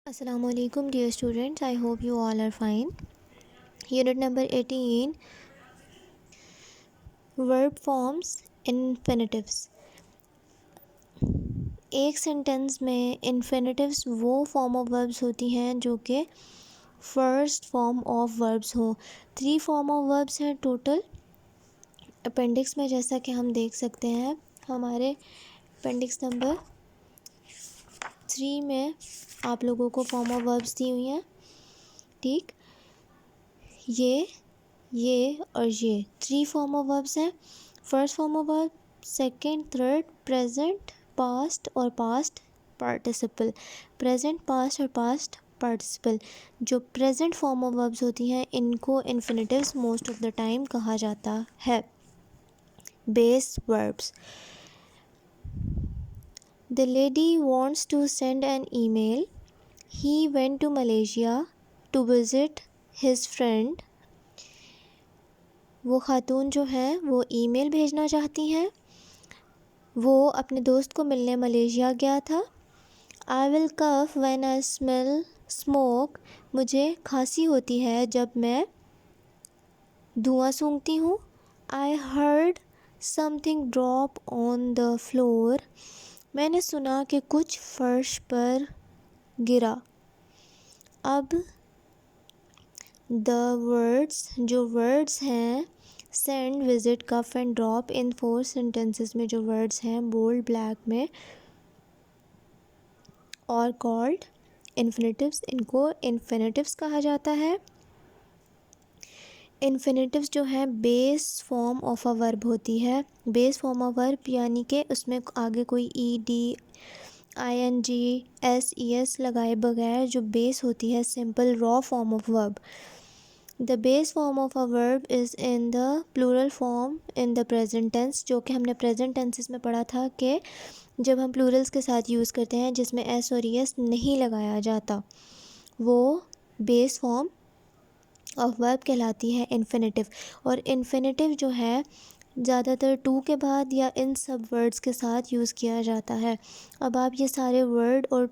Assalamualaikum dear students, I hope you all are fine. Unit number 18, verb forms infinitives. एक sentence में infinitives वो form of verbs होती हैं जो कि फर्स्ट फॉर्म ऑफ वर्ब्स हों। 3 फॉर्म ऑफ वर्ब्स हैं टोटल अपेंडिक्स में, जैसा कि हम देख सकते हैं हमारे अपेंडिक्स नंबर 3 में आप लोगों को फॉर्म ऑफ वर्ब्स दी हुई हैं। ठीक, ये और ये 3 फॉर्म ऑफ वर्ब्स हैं। First form of verb, second, third, present, past और पास्ट पार्टिसिपल। प्रेजेंट, पास्ट और पास्ट पार्टिसिपल। जो प्रेजेंट फॉर्म ऑफ वर्ब्स होती हैं इनको infinitives most of the time कहा जाता है। Base verbs. The lady wants to send an email. He went to Malaysia to visit his friend. वो ख़ातून जो हैं वो ईमेल भेजना चाहती हैं, वो अपने दोस्त को मिलने मलेशिया गया था। I will cough when I smell smoke. मुझे खांसी होती है जब मैं धुआं सूंघती हूँ। I heard something drop on the floor. मैंने सुना कि कुछ फर्श पर गिरा। अब द वर्ड्स, जो वर्ड्स हैं send, visit, cough and drop, in 4 sentences में जो वर्ड्स हैं बोल्ड ब्लैक में और कॉल्ड इन्फिनेटिव्स, इनको इन्फिनेटिव्स कहा जाता है। इन्फिनेटिव्स जो है base form of a verb होती है। बेस फॉर्म ऑफ वर्ब यानी कि उसमें आगे कोई E D I N G S E S लगाए बगैर जो बेस होती है, simple raw form of verb. The base form of a verb is in the plural form in the present tense, जो कि हमने प्रेजेंट टेंसेस में पढ़ा था कि जब हम प्लूरल्स के साथ यूज़ करते हैं जिसमें एस और एस नहीं लगाया जाता, वो बेस फॉर्म ऑफ वर्ब कहलाती है इन्फिनेटिव। और इन्फिनेटिव जो है ज़्यादातर टू के बाद या इन सब वर्ड्स के साथ यूज़ किया जाता है। अब आप ये सारे वर्ड और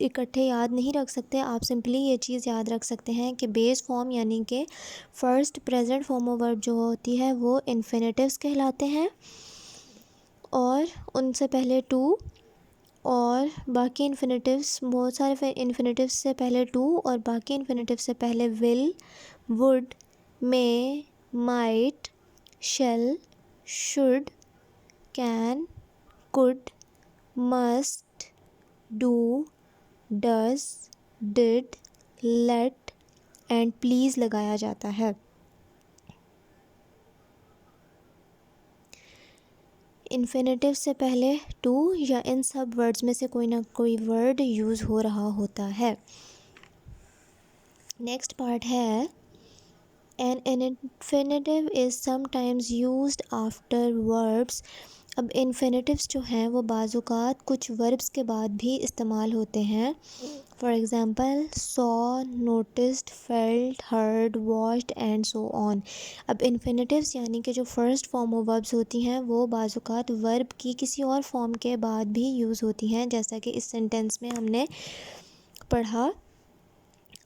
इकट्ठे याद नहीं रख सकते, आप सिंपली ये चीज़ याद रख सकते हैं कि बेस फॉर्म यानी कि first present form of verb जो होती है वो इन्फिनेटिव्स कहलाते हैं, और उनसे पहले टू और बाकी इन्फिनेटिव्स, बहुत सारे इन्फिनेटिव्स से पहले टू और बाकी इन्फिनेटिव्स से पहले will, would, may, might, shall, should, can, could, must, do, does, did, let and please लगाया जाता है। इन्फिनेटिव से पहले टू या इन सब वर्ड्स में से कोई ना कोई वर्ड यूज़ हो रहा होता है। नेक्स्ट पार्ट है an infinitive is sometimes used after verbs. अब इन्फिनेटिव्स जो हैं वो बाज़ात कुछ वर्ब्स के बाद भी इस्तेमाल होते हैं। For example saw, noticed, felt, heard, watched and so on. अब इन्फिनेटिव्स यानी कि जो फर्स्ट फॉर्म ऑफ वर्ब्स होती हैं वो बाज़ात वर्ब की किसी और फॉर्म के बाद भी यूज़ होती हैं, जैसा कि इस सेंटेंस में हमने पढ़ा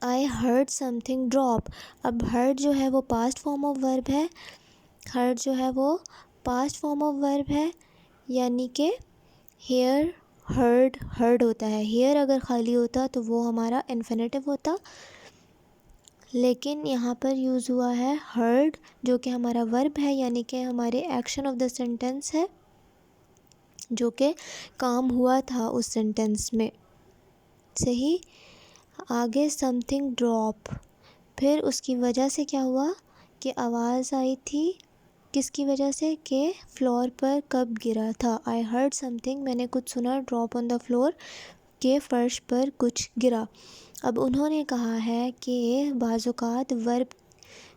आई हर्ड समथिंग ड्रॉप। अब हर्ड जो है वो पास्ट फॉर्म ऑफ वर्ब है, हर्ड जो है वो पास्ट फॉर्म ऑफ वर्ब है, यानी कि हेयर हर्ड हर्ड होता है। हेयर अगर खाली होता तो वो हमारा इन्फिनेटिव होता, लेकिन यहाँ पर यूज़ हुआ है हर्ड जो कि हमारा वर्ब है, यानी कि हमारे एक्शन ऑफ द सेंटेंस है, जो कि काम हुआ था उस सेंटेंस में। सही। आगे समथिंग ड्रॉप, फिर उसकी वजह से क्या हुआ कि आवाज़ आई थी, किसकी वजह से कि फ्लोर पर कब गिरा था। आई हर्ड समथिंग, मैंने कुछ सुना, ड्रॉप ऑन द फ्लोर, के फर्श पर कुछ गिरा। अब उन्होंने कहा है कि बाज़ात वर्ब,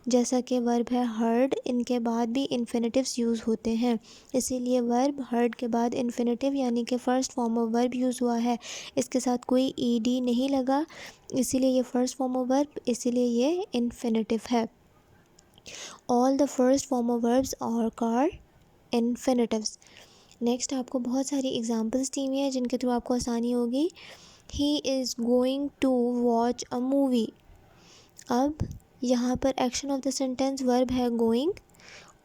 जैसा कि वर्ब है हर्ड, इनके बाद भी इन्फिनेटिव्स यूज़ होते हैं, इसीलिए वर्ब हर्ड के बाद इन्फिनेटिव यानी कि first form of verb use हुआ है, इसके साथ कोई ईडी नहीं लगा, इसीलिए ये फ़र्स्ट फॉर्म ऑफ वर्ब, इसीलिए ये इन्फिनेटिव है। All the first form of verbs are called infinitives. Next आपको बहुत सारी एग्जांपल्स दी हुई हैं जिनके थ्रू आपको आसानी होगी। He is going to watch a movie. अब यहाँ पर action of the sentence verb है गोइंग,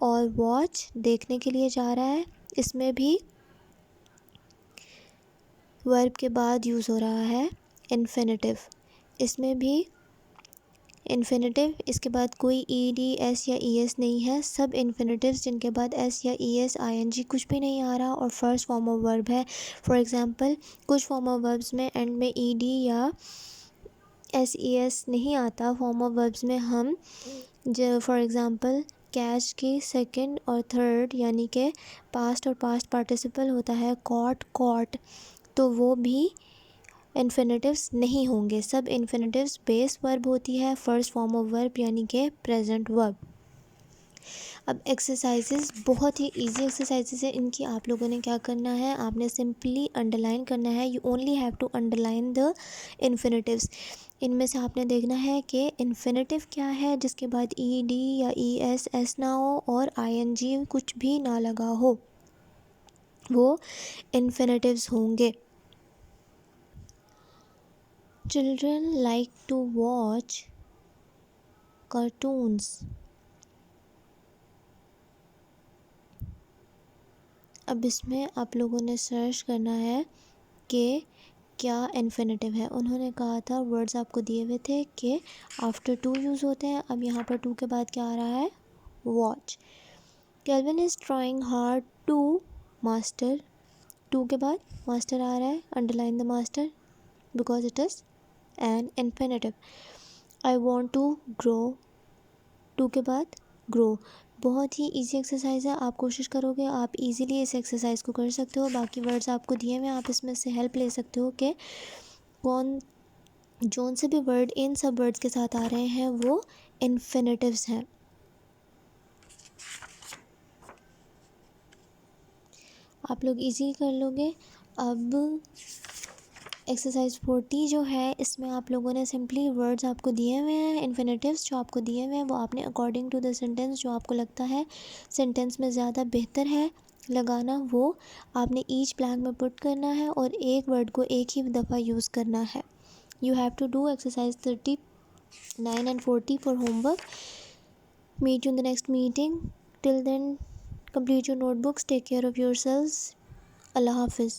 और वॉच देखने के लिए जा रहा है, इसमें भी वर्ब के बाद यूज़ हो रहा है इन्फिनेटिव, इसमें भी इन्फिनेटिव, इसके बाद कोई ई डी एस या ई एस नहीं है, सब इन्फिनेटिव्स जिनके बाद एस या ई एस आई एन जी कुछ भी नहीं आ रहा और फर्स्ट फॉर्म ऑफ वर्ब है। फॉर एग्जांपल कुछ फॉर्म ऑफ वर्ब्स में एंड में ई डी या एस ई एस नहीं आता। फॉर्म ऑफ वर्ब्स में हम फॉर एग्जांपल कैच की सेकंड और थर्ड यानी कि पास्ट और पास्ट पार्टिसिपल होता है कॉट कॉट, तो वो भी इन्फिनेटिव्स नहीं होंगे, सब इन्फिनेटिव्स बेस वर्ब होती है, फर्स्ट फॉर्म ऑफ वर्ब यानी कि प्रेजेंट वर्ब। अब एक्सरसाइजेस बहुत ही इजी एक्सरसाइजेस है, इनकी आप लोगों ने क्या करना है, आपने सिंपली अंडरलाइन करना है। You only have to underline the infinitives. इनमें से आपने देखना है कि इन्फिनेटिव क्या है जिसके बाद ई डी या ई एस एस ना हो और आई एन जी कुछ भी ना लगा हो, वो इन्फिनेटिव्स होंगे। Children like to watch cartoons. अब इसमें आप लोगों ने सर्च करना है कि क्या इन्फिनेटिव है। उन्होंने कहा था, वर्ड्स आपको दिए हुए थे कि आफ्टर टू यूज़ होते हैं। अब यहाँ पर टू के बाद क्या आ रहा है, watch. Kelvin is trying hard to master, to के बाद मास्टर आ रहा है, underline the master because it is an infinitive. I want to grow, to के बाद ग्रो। बहुत ही इजी एक्सरसाइज है, आप कोशिश करोगे आप इजीली इस एक्सरसाइज को कर सकते हो। बाकी वर्ड्स आपको दिए हुए, आप इसमें से हेल्प ले सकते हो कि कौन जोन से भी वर्ड इन सब वर्ड्स के साथ आ रहे हैं वो इन्फिनेटिव्स हैं। आप लोग इजी कर लोगे। अब एक्सरसाइज 40 जो है, इसमें आप लोगों ने सिंपली वर्ड्स आपको दिए हुए हैं, इन्फिनेटिव्स जो आपको दिए हुए हैं वो आपने अकॉर्डिंग टू द सेंटेंस जो आपको लगता है सेंटेंस में ज़्यादा बेहतर है लगाना, वो आपने ईच ब्लैंक में पुट करना है और एक वर्ड को एक ही दफ़ा यूज़ करना है। You have to do exercise 39 and 40 for homework. Meet you in the next meeting. Till then complete your notebooks, take care of yourselves. Allah Hafiz.